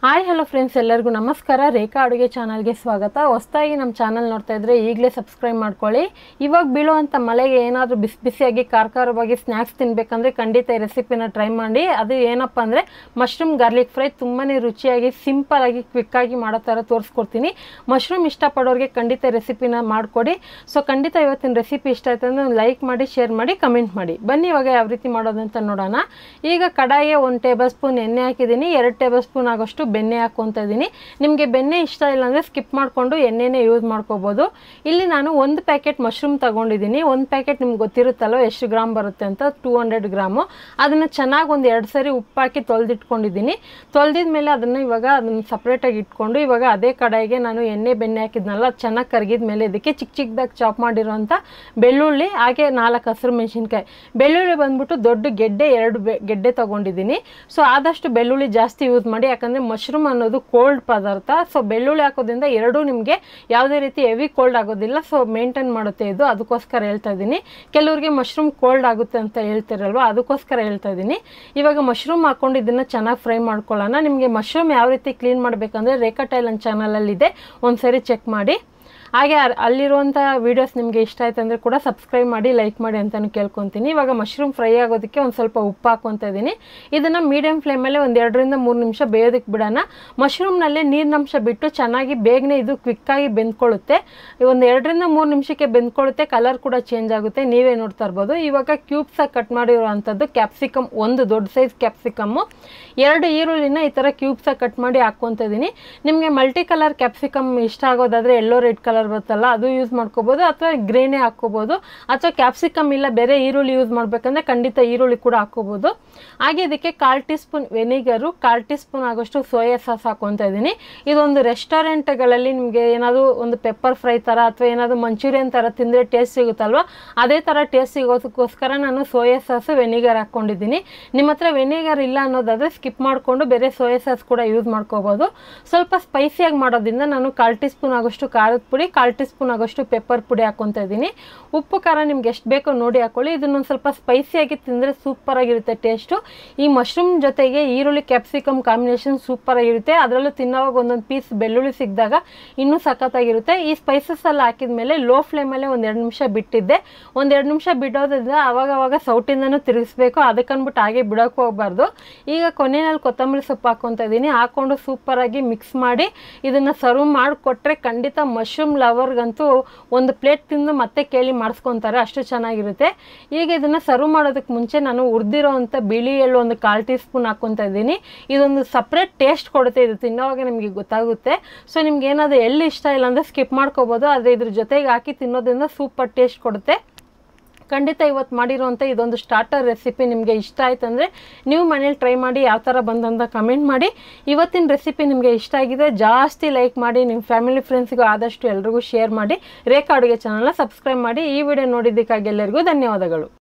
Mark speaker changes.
Speaker 1: Hi hello friends, ಎಲ್ಲರಿಗೂ ನಮಸ್ಕಾರ. ರೇಖಾ ಅಡುಗೆ ಚಾನಲ್ಗೆ ಸ್ವಾಗತ. ಹೊಸದಾಗಿ ನಮ್ಮ ಚಾನಲ್ ನೋಡ್ತಾ ಇದ್ದರೆ ಈಗಲೇ ಸಬ್ಸ್ಕ್ರೈಬ್ ಮಾಡ್ಕೊಳ್ಳಿ. ಇವಾಗ ಬೀಳುವಂಥ ಮಳೆಗೆ ಏನಾದರೂ ಬಿಸಿ ಬಿಸಿಯಾಗಿ ಖಾರವಾಗಿ ಸ್ನ್ಯಾಕ್ಸ್ ತಿನ್ನಬೇಕಂದ್ರೆ ಖಂಡಿತ ಈ ರೆಸಿಪಿನ ಟ್ರೈ ಮಾಡಿ. ಅದು ಏನಪ್ಪ ಅಂದರೆ ಮಶ್ರೂಮ್ ಗಾರ್ಲಿಕ್ ಫ್ರೈ. ತುಂಬಾ ರುಚಿಯಾಗಿ ಸಿಂಪಲಾಗಿ ಕ್ವಿಕ್ಕಾಗಿ ಮಾಡೋ ಥರ ತೋರಿಸ್ಕೊಡ್ತೀನಿ. ಮಶ್ರೂಮ್ ಇಷ್ಟಪಡೋರಿಗೆ ಖಂಡಿತ ರೆಸಿಪಿನ ಮಾಡಿಕೊಡಿ. ಸೊ ಖಂಡಿತ ಇವತ್ತಿನ ರೆಸಿಪಿ ಇಷ್ಟ ಆಯ್ತು ಅಂದರೆ ಲೈಕ್ ಮಾಡಿ, ಶೇರ್ ಮಾಡಿ, ಕಮೆಂಟ್ ಮಾಡಿ. ಬನ್ನಿ ಇವಾಗ ಯಾವ ರೀತಿ ಮಾಡೋದಂತ ನೋಡೋಣ. ಈಗ ಕಡಾಯಿಗೆ 1 ಟೇಬಲ್ ಸ್ಪೂನ್ ಎಣ್ಣೆ ಹಾಕಿದ್ದೀನಿ. 2 ಟೇಬಲ್ ಸ್ಪೂನ್ ಆಗೋಷ್ಟು ಬೆಣ್ಣೆ ಹಾಕ್ಕೊತಾ ಇದ್ದೀನಿ. ನಿಮಗೆ ಬೆಣ್ಣೆ ಇಷ್ಟ ಇಲ್ಲ ಅಂದರೆ ಸ್ಕಿಪ್ ಮಾಡಿಕೊಂಡು ಎಣ್ಣೆನೇ ಯೂಸ್ ಮಾಡ್ಕೋಬೋದು. ಇಲ್ಲಿ ನಾನು 1 ಪ್ಯಾಕೆಟ್ ಮಶ್ರೂಮ್ ತೊಗೊಂಡಿದ್ದೀನಿ. 1 ಪ್ಯಾಕೆಟ್ ನಿಮ್ಗೆ ಗೊತ್ತಿರುತ್ತಲ್ಲೋ ಎಷ್ಟು ಗ್ರಾಮ್ ಬರುತ್ತೆ ಅಂತ, 200 ಗ್ರಾಮು. ಅದನ್ನು ಚೆನ್ನಾಗಿ ಒಂದು 2 ಸರಿ ಉಪ್ಪು ಹಾಕಿ ತೊಳೆದಿಟ್ಕೊಂಡಿದ್ದೀನಿ. ತೊಳೆದಿದ್ಮೇಲೆ ಅದನ್ನು ಸಪ್ರೇಟಾಗಿ ಇಟ್ಕೊಂಡು ಇವಾಗ ಅದೇ ಕಡಾಯಿಗೆ ನಾನು ಎಣ್ಣೆ ಬೆಣ್ಣೆ ಹಾಕಿದ್ನಲ್ಲ, ಅದು ಚೆನ್ನಾಗಿ ಕರಗಿದ ಮೇಲೆ ಇದಕ್ಕೆ ಚಿಕ್ಕದಾಗಿ ಚಾಪ್ ಮಾಡಿರೋಂಥ ಬೆಳ್ಳುಳ್ಳಿ, ಹಾಗೆ 4 ಹಸಿರು ಮೆಣಸಿನ್ಕಾಯಿ. ಬೆಳ್ಳುಳ್ಳಿ ಬಂದ್ಬಿಟ್ಟು ದೊಡ್ಡ ಗೆಡ್ಡೆ 2 ಗೆಡ್ಡೆ ತೊಗೊಂಡಿದ್ದೀನಿ. ಸೊ ಆದಷ್ಟು ಬೆಳ್ಳುಳ್ಳಿ ಜಾಸ್ತಿ ಯೂಸ್ ಮಾಡಿ, ಯಾಕಂದರೆ ಮಶ್ರೂಮ್ ಅನ್ನೋದು ಕೋಲ್ಡ್ ಪದಾರ್ಥ. ಸೊ ಬೆಳ್ಳುಳ್ಳಿ ಹಾಕೋದ್ರಿಂದ ಎರಡೂ ನಿಮಗೆ ಯಾವುದೇ ರೀತಿ ಹೆವಿ ಕೋಲ್ಡ್ ಆಗೋದಿಲ್ಲ. ಸೊ ಮೇಂಟೈನ್ ಮಾಡುತ್ತೆ ಇದು, ಅದಕ್ಕೋಸ್ಕರ ಹೇಳ್ತಾ ಇದ್ದೀನಿ. ಕೆಲವರಿಗೆ ಮಶ್ರೂಮ್ ಕೋಲ್ಡ್ ಆಗುತ್ತೆ ಅಂತ ಹೇಳ್ತಿರಲ್ವ, ಅದಕ್ಕೋಸ್ಕರ ಹೇಳ್ತಾ ಇದ್ದೀನಿ. ಇವಾಗ ಮಶ್ರೂಮ್ ಹಾಕೊಂಡು ಇದನ್ನು ಚೆನ್ನಾಗಿ ಫ್ರೈ ಮಾಡ್ಕೊಳ್ಳೋಣ. ನಿಮಗೆ ಮಶ್ರೂಮ್ ಯಾವ ರೀತಿ ಕ್ಲೀನ್ ಮಾಡಬೇಕಂದ್ರೆ ರೇಖಾ ಟೈಲನ್ ಚಾನಲಲ್ಲಿದೆ, ಒಂದ್ಸರಿ ಚೆಕ್ ಮಾಡಿ. ಹಾಗೆ ಅಲ್ಲಿರುವಂಥ ವೀಡಿಯೋಸ್ ನಿಮಗೆ ಇಷ್ಟ ಆಯ್ತು ಅಂದರೆ ಕೂಡ ಸಬ್ಸ್ಕ್ರೈಬ್ ಮಾಡಿ, ಲೈಕ್ ಮಾಡಿ ಅಂತಲೂ ಕೇಳ್ಕೊತೀನಿ. ಇವಾಗ ಮಶ್ರೂಮ್ ಫ್ರೈ ಆಗೋದಕ್ಕೆ ಒಂದು ಸ್ವಲ್ಪ ಉಪ್ಪು ಹಾಕ್ಕೊತಾ ಇದ್ದೀನಿ. ಇದನ್ನು ಮೀಡಿಯಮ್ ಫ್ಲೇಮಲ್ಲಿ ಒಂದು 2 ರಿಂದ 3 ನಿಮಿಷ ಬೇಯೋದಕ್ಕೆ ಬಿಡೋಣ. ಮಶ್ರೂಮ್ನಲ್ಲೇ ನೀರಿನಂಶ ಬಿಟ್ಟು ಚೆನ್ನಾಗಿ ಬೇಗನೆ ಇದು ಕ್ವಿಕ್ಕಾಗಿ ಬೆಂದ್ಕೊಳ್ಳುತ್ತೆ. ಒಂದು 2 ರಿಂದ 3 ನಿಮಿಷಕ್ಕೆ ಬೆಂದ್ಕೊಳ್ಳುತ್ತೆ. ಕಲರ್ ಕೂಡ ಚೇಂಜ್ ಆಗುತ್ತೆ, ನೀವೇ ನೋಡ್ತಾ ಇರ್ಬೋದು. ಇವಾಗ ಕ್ಯೂಬ್ಸಾಗಿ ಕಟ್ ಮಾಡಿರೋವಂಥದ್ದು ಕ್ಯಾಪ್ಸಿಕಮ್, 1 ದೊಡ್ಡ ಸೈಜ್ ಕ್ಯಾಪ್ಸಿಕಮ್ಮು, 2 ಈರುಳ್ಳಿನ ಈ ಥರ ಕ್ಯೂಬ್ಸಾಗಿ ಕಟ್ ಮಾಡಿ ಹಾಕ್ಕೊತಾ ಇದ್ದೀನಿ. ನಿಮಗೆ ಮಲ್ಟಿ ಕಲರ್ ಕ್ಯಾಪ್ಸಿಕಮ್ ಇಷ್ಟ ಆಗೋದಾದರೆ ಎಲ್ಲೋ ರೆಡ್ ಕಲರ್ ಬರುತ್ತಲ್ಲ, ಅದು ಯೂಸ್ ಮಾಡ್ಕೋಬೋದು, ಅಥವಾ ಗ್ರೇನೇ ಹಾಕ್ಕೋಬೋದು. ಅಥವಾ ಕ್ಯಾಪ್ಸಿಕಮ್ ಇಲ್ಲ ಬೇರೆ ಈರುಳ್ಳಿ ಯೂಸ್ ಮಾಡಬೇಕಂದ್ರೆ ಖಂಡಿತ ಈರುಳ್ಳಿ ಕೂಡ ಹಾಕ್ಕೋಬೋದು. ಹಾಗೆ ಇದಕ್ಕೆ 1/4 tea spoon vinegar, 1/4 tea spoon ಆಗೋಷ್ಟು ಸೋಯಾ ಸಾಸ್ ಹಾಕ್ಕೊತಾ ಇದ್ದೀನಿ. ಇದೊಂದು ರೆಸ್ಟೋರೆಂಟ್ಗಳಲ್ಲಿ ನಿಮಗೆ ಏನಾದರೂ ಒಂದು ಪೆಪ್ಪರ್ ಫ್ರೈ ಥರ ಅಥವಾ ಏನಾದರೂ ಮಂಚೂರಿಯನ್ ಥರ ತಿಂದರೆ ಟೇಸ್ಟ್ ಸಿಗುತ್ತಲ್ವ, ಅದೇ ಥರ ಟೇಸ್ಟ್ ಸಿಗೋದಕ್ಕೋಸ್ಕರ ನಾನು ಸೋಯಾ ಸಾಸು ವೆನಿಗರ್ ಹಾಕ್ಕೊಂಡಿದ್ದೀನಿ. ನಿಮ್ಮ ಹತ್ರ ವೆನಿಗರ್ ಇಲ್ಲ ಅನ್ನೋದಾದರೆ ಸ್ಕಿಪ್ ಮಾಡಿಕೊಂಡು ಬೇರೆ ಸೋಯಾ ಸಾಸ್ ಕೂಡ ಯೂಸ್ ಮಾಡ್ಕೋಬೋದು. ಸ್ವಲ್ಪ ಸ್ಪೈಸಿಯಾಗಿ ಮಾಡೋದ್ರಿಂದ ನಾನು 1/4 ಟೀ ಸ್ಪೂನ್ ಆಗೋಷ್ಟು ಖಾರದ ಪುಡಿ, 1/4 ಟೀ ಸ್ಪೂನ್ ಆಗೋಷ್ಟು ಪೆಪ್ಪರ್ ಪುಡಿ ಹಾಕ್ಕೊತಾ ಇದ್ದೀನಿ. ಉಪ್ಪು ಖಾರ ನಿಮ್ಗೆ ಎಷ್ಟು ಬೇಕೋ ನೋಡಿ ಹಾಕ್ಕೊಳ್ಳಿ. ಇದನ್ನೊಂದು ಸ್ವಲ್ಪ ಸ್ಪೈಸಿಯಾಗಿ ತಿಂದರೆ ಸೂಪರಾಗಿರುತ್ತೆ ಟೇಸ್ಟು. ಈ ಮಶ್ರೂಮ್ ಜೊತೆಗೆ ಈರುಳ್ಳಿ ಕ್ಯಾಪ್ಸಿಕಮ್ ಕಾಂಬಿನೇಷನ್ ಸೂಪರಾಗಿರುತ್ತೆ. ಅದರಲ್ಲೂ ತಿನ್ನೋವಾಗ ಒಂದೊಂದು ಪೀಸ್ ಬೆಳ್ಳುಳ್ಳಿ ಸಿಕ್ಕಿದಾಗ ಇನ್ನೂ ಸಖತ್ತಾಗಿರುತ್ತೆ. ಈ ಸ್ಪೈಸಸ್ ಎಲ್ಲ ಹಾಕಿದ ಮೇಲೆ ಲೋ ಫ್ಲೇಮಲ್ಲೇ ಒಂದು 2 ನಿಮಿಷ ಬಿಟ್ಟಿದ್ದೆ. ಒಂದು 2 ನಿಮಿಷ ಬಿಡೋದ್ರಿಂದ ಅವಾಗವಾಗ ಸೌಟಿಂದನೂ ತಿರುಗಿಸ್ಬೇಕು, ಅದಕ್ಕನ್ಬಿಟ್ಟು ಹಾಗೆ ಬಿಡೋಕೆ ಹೋಗಬಾರ್ದು. ಈಗ ಕೊನೆಯಲ್ಲಿ ಕೊತ್ತಂಬರಿ ಸೊಪ್ಪು ಹಾಕ್ಕೊತಾ ಇದ್ದೀನಿ. ಹಾಕ್ಕೊಂಡು ಸೂಪರಾಗಿ ಮಿಕ್ಸ್ ಮಾಡಿ ಇದನ್ನು ಸರ್ವ್ ಮಾಡಿಕೊಟ್ರೆ ಖಂಡಿತ ಮಶ್ರೂಮ್ ಲವರ್ಗಂತೂ ಒಂದು ಪ್ಲೇಟ್ ತಿಂದು ಮತ್ತೆ ಕೇಳಿ ಮಾಡಿಸ್ಕೊತಾರೆ, ಅಷ್ಟು ಚೆನ್ನಾಗಿರುತ್ತೆ. ಈಗ ಇದನ್ನು ಸರ್ವ್ ಮಾಡೋದಕ್ಕೆ ಮುಂಚೆ ನಾನು ಹುರಿದಿರೋವಂಥ ಬಿಳಿ ಎಳ್ಳು ಒಂದು 1/4 ಟೀ ಸ್ಪೂನ್ ಹಾಕ್ಕೊತಾ ಇದ್ದೀನಿ. ಇದೊಂದು ಸಪ್ರೇಟ್ ಟೇಸ್ಟ್ ಕೊಡುತ್ತೆ, ಇದು ತಿನ್ನೋವಾಗ ನಿಮಗೆ ಗೊತ್ತಾಗುತ್ತೆ. ಸೊ ನಿಮ್ಗೆ ಏನಾದರೂ ಎಳ್ಳು ಇಷ್ಟ ಇಲ್ಲ ಅಂದರೆ ಸ್ಕಿಪ್ ಮಾಡ್ಕೋಬೋದು, ಆದರೆ ಇದ್ರ ಜೊತೆಗೆ ಹಾಕಿ ತಿನ್ನೋದ್ರಿಂದ ಸೂಪರ್ ಟೇಸ್ಟ್ ಕೊಡುತ್ತೆ. ಖಂಡಿತ ಇವತ್ತು ಮಾಡಿರೋಂಥ ಇದೊಂದು ಸ್ಟಾರ್ಟರ್ ರೆಸಿಪಿ ನಿಮಗೆ ಇಷ್ಟ ಆಯ್ತು ಅಂದರೆ ನೀವು ಮನೇಲಿ ಟ್ರೈ ಮಾಡಿ, ಯಾವ ಥರ ಬಂದಂತ ಕಮೆಂಟ್ ಮಾಡಿ. ಇವತ್ತಿನ ರೆಸಿಪಿ ನಿಮಗೆ ಇಷ್ಟ ಆಗಿದೆ ಜಾಸ್ತಿ ಲೈಕ್ ಮಾಡಿ, ನಿಮ್ಮ ಫ್ಯಾಮಿಲಿ ಫ್ರೆಂಡ್ಸ್ಗೂ ಆದಷ್ಟು ಎಲ್ರಿಗೂ ಶೇರ್ ಮಾಡಿ. ರೇಖಾ ಅಡುಗೆ ಚಾನಲ್ನ ಸಬ್ಸ್ಕ್ರೈಬ್ ಮಾಡಿ. ಈ ವಿಡಿಯೋ ನೋಡಿದ್ದಕ್ಕಾಗಿ ಎಲ್ಲರಿಗೂ ಧನ್ಯವಾದಗಳು.